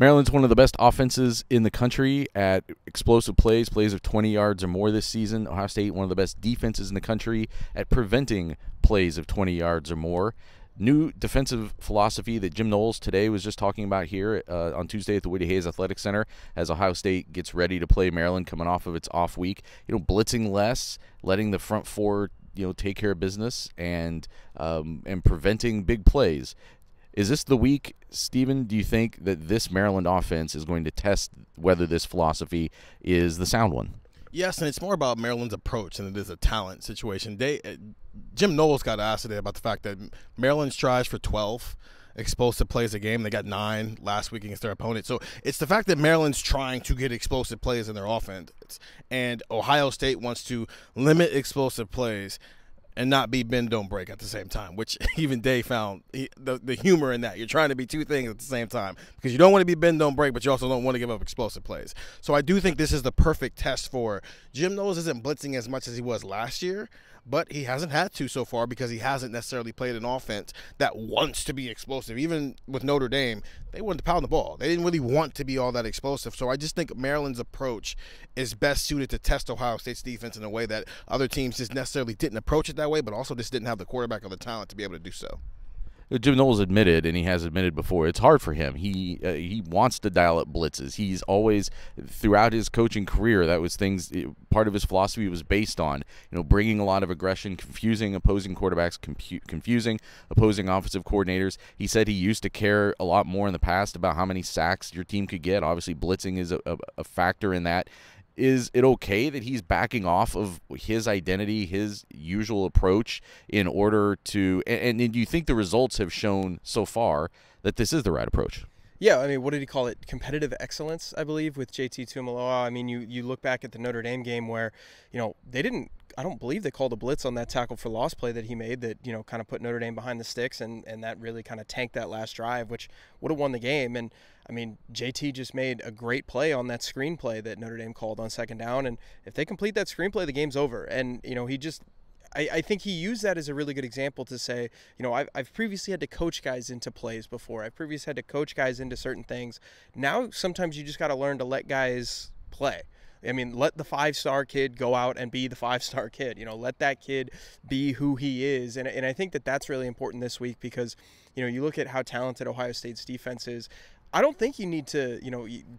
Maryland's one of the best offenses in the country at explosive plays of 20 yards or more this season. Ohio State, one of the best defenses in the country at preventing plays of 20 yards or more. New defensive philosophy that Jim Knowles today was just talking about here on Tuesday at the Woody Hayes Athletic Center as Ohio State gets ready to play Maryland coming off of its off week. Blitzing less, letting the front four take care of business, and preventing big plays. Is this the week, Stephen, do you think that this Maryland offense is going to test whether this philosophy is the sound one? Yes, and it's more about Maryland's approach than it is a talent situation. Jim Knowles got asked today about the fact that Maryland strives for 12 explosive plays a game. They got 9 last week against their opponent. So it's the fact that Maryland's trying to get explosive plays in their offense, and Ohio State wants to limit explosive plays and not be bend, don't break at the same time, which even Dave found the humor in that. You're trying to be two things at the same time because you don't want to be bend, don't break, but you also don't want to give up explosive plays. So I do think this is the perfect test for Jim Knowles. Isn't blitzing as much as he was last year, but he hasn't had to so far because he hasn't necessarily played an offense that wants to be explosive. Even with Notre Dame, they wanted to pound the ball. They didn't really want to be all that explosive. So I just think Maryland's approach is best suited to test Ohio State's defense in a way that other teams just necessarily didn't approach it that way, but also just didn't have the quarterback or the talent to be able to do so. Jim Knowles admitted, and he has admitted before, it's hard for him. He wants to dial up blitzes. He's always, throughout his coaching career, that was part of his philosophy was based on, bringing a lot of aggression, confusing opposing quarterbacks, confusing opposing offensive coordinators. He said he used to care a lot more in the past about how many sacks your team could get. Obviously, blitzing is a factor in that. Is it okay that he's backing off of his identity, his usual approach in order to – and do you think the results have shown so far that this is the right approach? Yeah, I mean, what did he call it? Competitive excellence, I believe, with JT Tuimoloau. I mean, you look back at the Notre Dame game where, they didn't – I don't believe they called a blitz on that tackle for loss play that he made that, kind of put Notre Dame behind the sticks, and that really kind of tanked that last drive, which would have won the game. And, I mean, JT just made a great play on that screenplay that Notre Dame called on second down, and if they complete that screenplay, the game's over. And, he just – I think he used that as a really good example to say, I've previously had to coach guys into plays before. I've previously had to coach guys into certain things. Now sometimes you just got to learn to let guys play. I mean, let the 5-star kid go out and be the 5-star kid. Let that kid be who he is. And I think that that's really important this week because, you look at how talented Ohio State's defense is. I don't think you need to,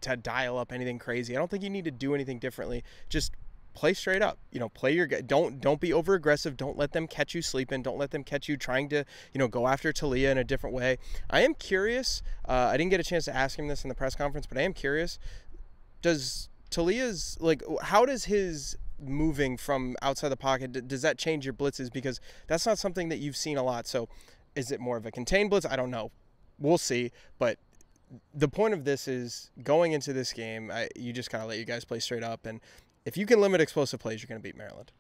to dial up anything crazy. I don't think you need to do anything differently. Just play straight up. Play your – don't be over-aggressive. Don't let them catch you sleeping. Don't let them catch you trying to, go after Taulia in a different way. I am curious. I didn't get a chance to ask him this in the press conference, but I am curious. Does Taulia's – how does his moving from outside the pocket, does that change your blitzes? Because that's not something that you've seen a lot. So is it more of a contained blitz? I don't know. We'll see. But the point of this is going into this game, you just kind of let you guys play straight up, and if you can limit explosive plays, you're going to beat Maryland.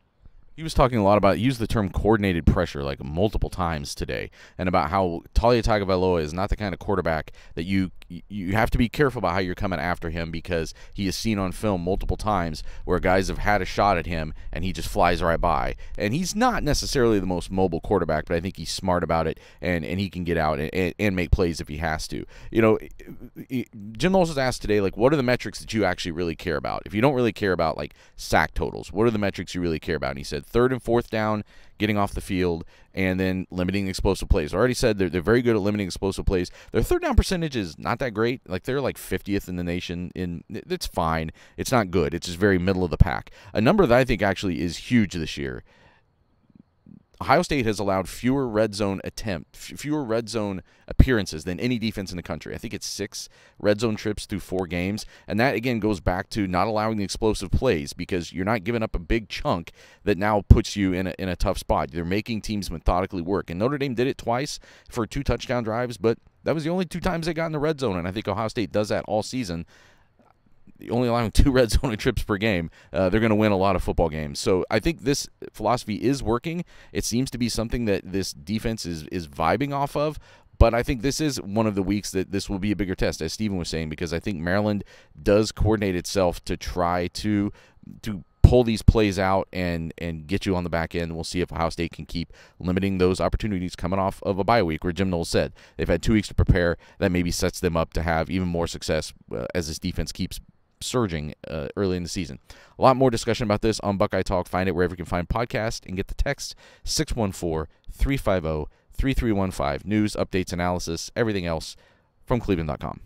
He was talking a lot about, used the term coordinated pressure like multiple times today, and about how Taulia Tagovailoa is not the kind of quarterback that you have to be careful about how you're coming after him because he is seen on film multiple times where guys have had a shot at him and he just flies right by. And he's not necessarily the most mobile quarterback, but I think he's smart about it and he can get out and make plays if he has to. Jim Knowles was asked today, what are the metrics that you actually really care about? If you don't really care about, sack totals, what are the metrics you really care about? And he said 3rd and 4th down, getting off the field, and then limiting explosive plays. I already said they're very good at limiting explosive plays. Their 3rd down percentage is not that great. They're 50th in the nation. It's fine. It's not good. It's just very middle of the pack. A number that I think actually is huge this year. Ohio State has allowed fewer red zone appearances than any defense in the country. I think it's 6 red zone trips through 4 games, and that again goes back to not allowing the explosive plays because you're not giving up a big chunk that now puts you in a tough spot. They're making teams methodically work, and Notre Dame did it twice for 2 touchdown drives, but that was the only 2 times they got in the red zone, and I think Ohio State does that all season. Only allowing 2 red zone trips per game, they're going to win a lot of football games. So I think this philosophy is working. It seems to be something that this defense is vibing off of. But I think this is one of the weeks that this will be a bigger test, as Stephen was saying, because I think Maryland does coordinate itself to try to pull these plays out and get you on the back end. We'll see if Ohio State can keep limiting those opportunities coming off of a bye week, where Jim Knowles said they've had 2 weeks to prepare. That maybe sets them up to have even more success as this defense keeps surging early in the season. A lot more discussion about this on Buckeye Talk. Find it wherever you can find podcasts, and get the text 614-350-3315. News, updates, analysis, everything else from cleveland.com.